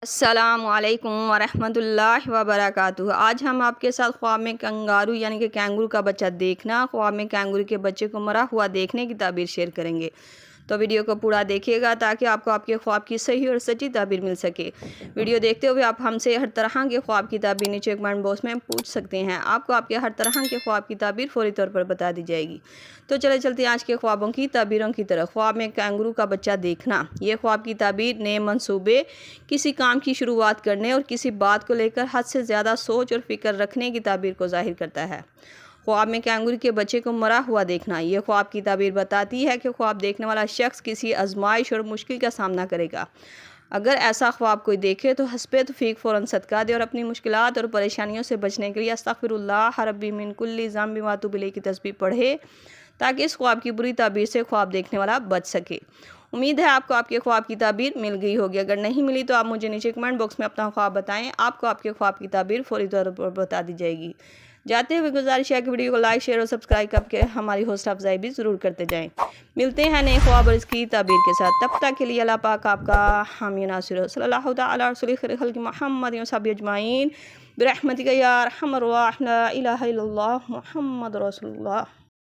السلام علیکم ورحمۃ اللہ وبرکاتہ۔ آج ہم آپ کے ساتھ خواب میں کنگارو یعنی کہ کینگرو کا بچہ دیکھنا، خواب میں کینگرو کے بچے کو مرا ہوا دیکھنے کی تعبیر شیئر کریں گے۔ تو ویڈیو کو پورا دیکھیے گا تاکہ آپ کو آپ کے خواب کی صحیح اور سچی تعبیر مل سکے۔ ویڈیو دیکھتے ہوئے آپ ہم سے ہر طرح کے خواب کی تعبیر نیچے کمنٹ باکس میں پوچھ سکتے ہیں۔ آپ کو آپ کے ہر طرح کے خواب کی تعبیر فوری طور پر بتا دی جائے گی۔ تو چلتے آج کے خوابوں کی تعبیروں کی طرف۔ خواب میں کینگرو کا بچہ دیکھنا، یہ خواب کی تعبیر نئے منصوبے، کسی کام کی شروعات کرنے اور کسی بات کو لے کر حد سے زیادہ سوچ اور فکر رکھنے کی تعبیر کو ظاہر کرتا ہے۔ خواب میں کینگرو کے بچے کو مرا ہوا دیکھنا، یہ خواب کی تعبیر بتاتی ہے کہ خواب دیکھنے والا شخص کسی آزمائش اور مشکل کا سامنا کرے گا۔ اگر ایسا خواب کوئی دیکھے تو حسب توفیق فوراً صدقہ دے اور اپنی مشکلات اور پریشانیوں سے بچنے کے لیے استغفر اللہ ربی من کل ذنب واتوب الیہ کی تسبیح پڑھے تاکہ اس خواب کی بری تعبیر سے خواب دیکھنے والا بچ سکے۔ امید ہے آپ کو آپ کے خواب کی تعبیر مل گئی ہوگی۔ اگر نہیں ملی تو آپ مجھے نیچے کمنٹ باکس میں اپنا خواب بتائیں، آپ کو آپ کے خواب کی تعبیر فوری طور پر بتا دی جائے گی۔ جاتے ہوئے گزارش ہے کہ ویڈیو کو لائک، شیئر اور سبسکرائب کر کے ہماری حوصلہ افزائی بھی ضرور کرتے جائیں۔ ملتے ہیں نئے خواب اور اس کی تعبیر کے ساتھ، تب تک کے لیے اللہ پاک آپ کا حامی ناصر ہو۔ صلی اللہ تعالی علی رسول خیر خلق محمد و صحبہ اجمعین برحمتک یا ارحم الراحمین، لا الہ الا اللہ محمد رسول اللہ۔